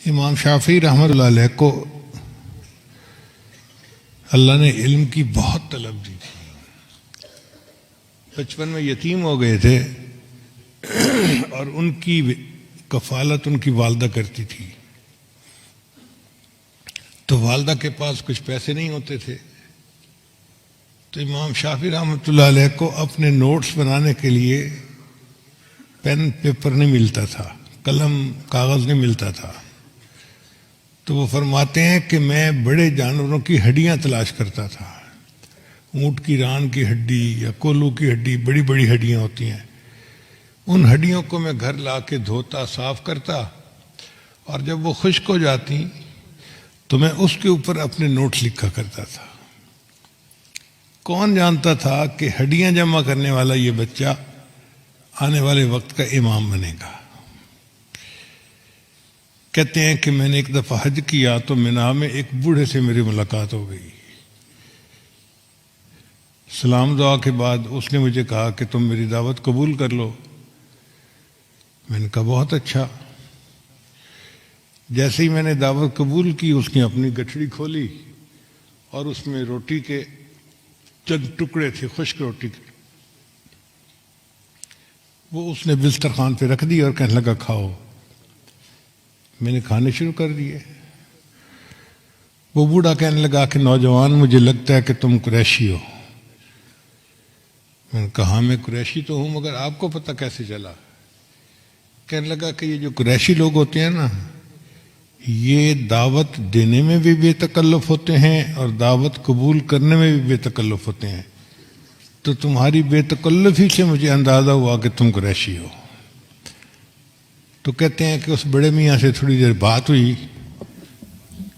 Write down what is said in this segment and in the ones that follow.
امام شافعی رحمۃ اللہ علیہ کو اللہ نے علم کی بہت طلب دی تھی۔ بچپن میں یتیم ہو گئے تھے اور ان کی کفالت ان کی والدہ کرتی تھی، تو والدہ کے پاس کچھ پیسے نہیں ہوتے تھے، تو امام شافعی رحمۃ اللہ علیہ کو اپنے نوٹس بنانے کے لیے پین پیپر نہیں ملتا تھا، قلم کاغذ نہیں ملتا تھا، تو وہ فرماتے ہیں کہ میں بڑے جانوروں کی ہڈیاں تلاش کرتا تھا، اونٹ کی ران کی ہڈی یا کولو کی ہڈی، بڑی بڑی ہڈیاں ہوتی ہیں، ان ہڈیوں کو میں گھر لا کے دھوتا صاف کرتا، اور جب وہ خشک ہو جاتی تو میں اس کے اوپر اپنے نوٹ لکھا کرتا تھا۔ کون جانتا تھا کہ ہڈیاں جمع کرنے والا یہ بچہ آنے والے وقت کا امام بنے گا۔ کہتے ہیں کہ میں نے ایک دفعہ حج کیا تو مینا میں ایک بوڑھے سے میری ملاقات ہو گئی۔ سلام دعا کے بعد اس نے مجھے کہا کہ تم میری دعوت قبول کر لو۔ میں نے کہا بہت اچھا۔ جیسے ہی میں نے دعوت قبول کی، اس نے اپنی گٹھڑی کھولی اور اس میں روٹی کے چند ٹکڑے تھے، خشک روٹی کے، وہ اس نے بسترخوان پہ رکھ دی اور کہنے لگا کھاؤ۔ میں نے کھانے شروع کر دیے۔ وہ بوڑھا کہنے لگا کہ نوجوان، مجھے لگتا ہے کہ تم قریشی ہو۔ میں نے کہا ہاں میں قریشی تو ہوں، مگر آپ کو پتہ کیسے چلا؟ کہنے لگا کہ یہ جو قریشی لوگ ہوتے ہیں نا، یہ دعوت دینے میں بھی بے تکلف ہوتے ہیں اور دعوت قبول کرنے میں بھی بے تکلف ہوتے ہیں، تو تمہاری بے تکلفی سے مجھے اندازہ ہوا کہ تم قریشی ہو۔ تو کہتے ہیں کہ اس بڑے میاں سے تھوڑی دیر بات ہوئی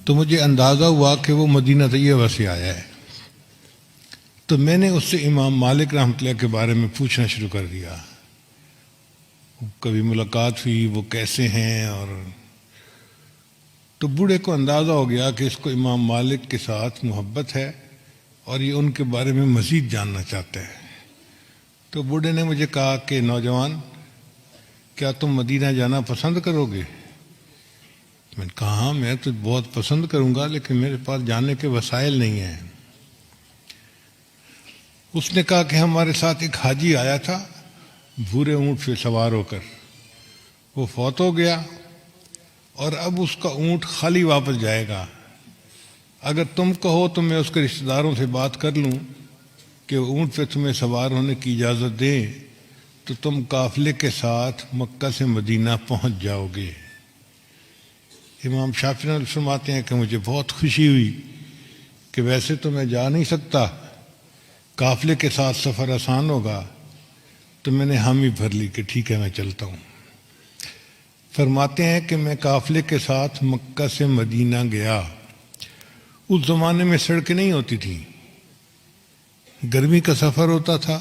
تو مجھے اندازہ ہوا کہ وہ مدینہ طیبہ سے آیا ہے، تو میں نے اس سے امام مالک رحمۃ اللہ کے بارے میں پوچھنا شروع کر دیا۔ کبھی ملاقات ہوئی، وہ کیسے ہیں، اور تو بوڑھے کو اندازہ ہو گیا کہ اس کو امام مالک کے ساتھ محبت ہے اور یہ ان کے بارے میں مزید جاننا چاہتا ہے۔ تو بوڑھے نے مجھے کہا کہ نوجوان، کیا تم مدینہ جانا پسند کرو گے؟ میں نے کہا ہاں میں تو بہت پسند کروں گا، لیکن میرے پاس جانے کے وسائل نہیں ہیں۔ اس نے کہا کہ ہمارے ساتھ ایک حاجی آیا تھا بھورے اونٹ پہ سوار ہو کر، وہ فوت ہو گیا اور اب اس کا اونٹ خالی واپس جائے گا۔ اگر تم کہو تو میں اس کے رشتہ داروں سے بات کر لوں کہ اونٹ پہ تمہیں سوار ہونے کی اجازت دیں، تو تم قافلے کے ساتھ مکہ سے مدینہ پہنچ جاؤ گے۔ امام شافعی فرماتے ہیں کہ مجھے بہت خوشی ہوئی کہ ویسے تو میں جا نہیں سکتا، قافلے کے ساتھ سفر آسان ہوگا، تو میں نے حامی بھر لی کہ ٹھیک ہے میں چلتا ہوں۔ فرماتے ہیں کہ میں قافلے کے ساتھ مکہ سے مدینہ گیا۔ اس زمانے میں سڑکیں نہیں ہوتی تھیں، گرمی کا سفر ہوتا تھا،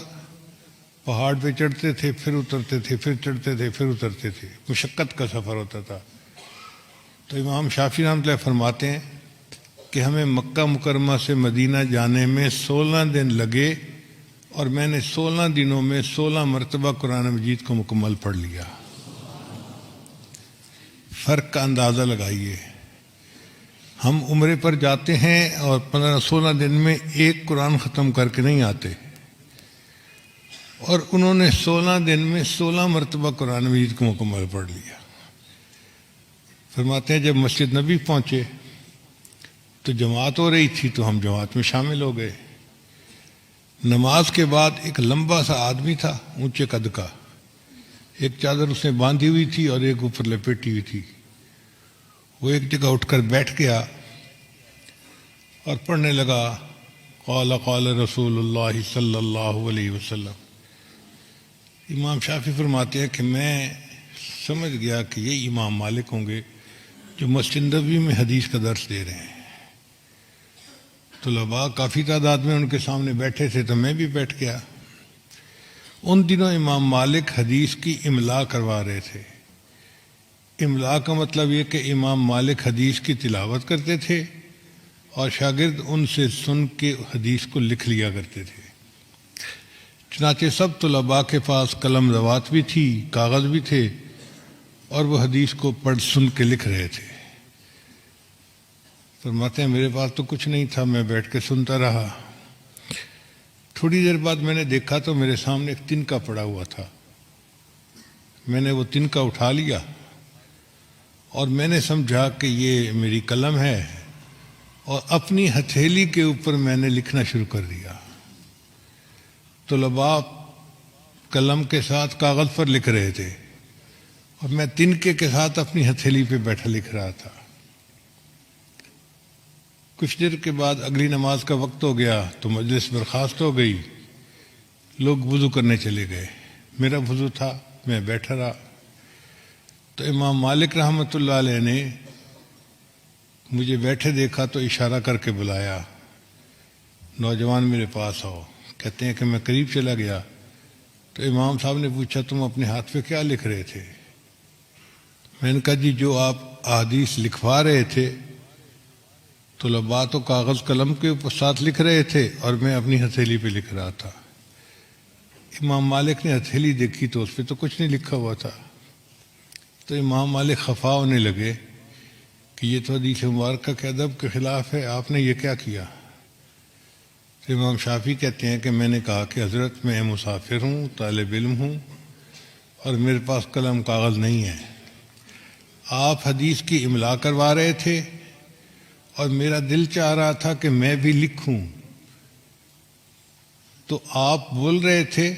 پہاڑ پہ چڑھتے تھے پھر اترتے تھے، پھر چڑھتے تھے پھر اترتے تھے، مشقت کا سفر ہوتا تھا۔ تو امام شافعی رحمۃ اللہ فرماتے ہیں کہ ہمیں مکہ مکرمہ سے مدینہ جانے میں 16 دن لگے اور میں نے 16 دنوں میں 16 مرتبہ قرآن مجید کو مکمل پڑھ لیا۔ فرق کا اندازہ لگائیے، ہم عمرے پر جاتے ہیں اور 15-16 دن میں ایک قرآن ختم کر کے نہیں آتے، اور انہوں نے 16 دن میں 16 مرتبہ قرآن مجید کو مکمل پڑھ لیا۔ فرماتے ہیں جب مسجد نبی پہنچے تو جماعت ہو رہی تھی تو ہم جماعت میں شامل ہو گئے۔ نماز کے بعد ایک لمبا سا آدمی تھا، اونچے قد کا، ایک چادر اس نے باندھی ہوئی تھی اور ایک اوپر لپیٹی ہوئی تھی۔ وہ ایک جگہ اٹھ کر بیٹھ گیا اور پڑھنے لگا قال قال رسول اللہ صلی اللہ علیہ وسلم۔ امام شافعی فرماتے ہیں کہ میں سمجھ گیا کہ یہ امام مالک ہوں گے جو مسجد نبوی میں حدیث کا درس دے رہے ہیں۔ طلباء کافی تعداد میں ان کے سامنے بیٹھے تھے تو میں بھی بیٹھ گیا۔ ان دنوں امام مالک حدیث کی املا کروا رہے تھے۔ املا کا مطلب یہ کہ امام مالک حدیث کی تلاوت کرتے تھے اور شاگرد ان سے سن کے حدیث کو لکھ لیا کرتے تھے۔ چنانچہ سب طلباء کے پاس قلم دوات بھی تھی، کاغذ بھی تھے، اور وہ حدیث کو پڑھ سن کے لکھ رہے تھے۔ فرماتے ہیں میرے پاس تو کچھ نہیں تھا، میں بیٹھ کے سنتا رہا۔ تھوڑی دیر بعد میں نے دیکھا تو میرے سامنے ایک تنکا پڑا ہوا تھا۔ میں نے وہ تنکا اٹھا لیا اور میں نے سمجھا کہ یہ میری قلم ہے، اور اپنی ہتھیلی کے اوپر میں نے لکھنا شروع کر دیا۔ طلباء قلم کے ساتھ کاغذ پر لکھ رہے تھے اور میں تنکے کے ساتھ اپنی ہتھیلی پہ بیٹھا لکھ رہا تھا۔ کچھ دیر کے بعد اگلی نماز کا وقت ہو گیا تو مجلس برخاست ہو گئی، لوگ وضو کرنے چلے گئے، میرا وضو تھا، میں بیٹھا رہا۔ تو امام مالک رحمۃ اللہ علیہ نے مجھے بیٹھے دیکھا تو اشارہ کر کے بلایا، نوجوان میرے پاس آؤ۔ کہتے ہیں کہ میں قریب چلا گیا تو امام صاحب نے پوچھا تم اپنے ہاتھ پہ کیا لکھ رہے تھے؟ میں نے کہا جی جو آپ احادیث لکھوا رہے تھے طلباء تو کاغذ قلم کے اوپر ساتھ لکھ رہے تھے اور میں اپنی ہتھیلی پہ لکھ رہا تھا۔ امام مالک نے ہتھیلی دیکھی تو اس پہ تو کچھ نہیں لکھا ہوا تھا۔ تو امام مالک خفا ہونے لگے کہ یہ تو حدیث مبارکہ کے ادب کے خلاف ہے، آپ نے یہ کیا کیا؟ تو امام شافعی کہتے ہیں کہ میں نے کہا کہ حضرت میں مسافر ہوں، طالب علم ہوں، اور میرے پاس قلم کاغذ نہیں ہے۔ آپ حدیث کی املا کروا رہے تھے اور میرا دل چاہ رہا تھا کہ میں بھی لکھوں، تو آپ بول رہے تھے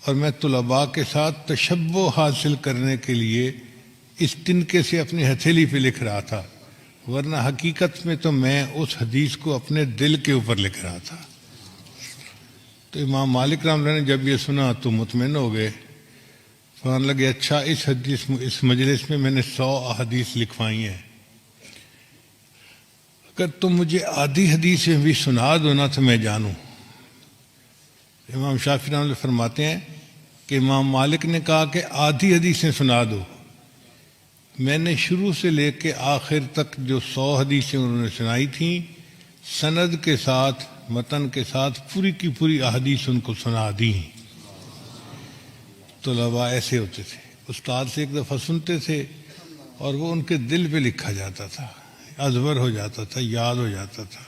اور میں طلباء کے ساتھ تشبہ حاصل کرنے کے لیے اس تنکے سے اپنی ہتھیلی پہ لکھ رہا تھا، ورنہ حقیقت میں تو میں اس حدیث کو اپنے دل کے اوپر لکھ رہا تھا۔ تو امام مالک رحمۃ اللہ نے جب یہ سنا تو مطمئن ہو گئے، فرمانے لگے اچھا اس مجلس میں نے 100 احادیث لکھوائی ہیں، اگر تم مجھے آدھی حدیث بھی سنا دو نا تو میں جانوں۔ امام شافعی رحمۃ اللہ فرماتے ہیں کہ امام مالک نے کہا کہ آدھی حدیثیں سنا دو، میں نے شروع سے لے کے آخر تک جو 100 حدیثیں انہوں نے سنائی تھیں سند کے ساتھ، متن کے ساتھ پوری کی پوری احادیث ان کو سنا دی۔ طلباء ایسے ہوتے تھے، استاد سے ایک دفعہ سنتے تھے اور وہ ان کے دل پہ لکھا جاتا تھا، ازبر ہو جاتا تھا، یاد ہو جاتا تھا۔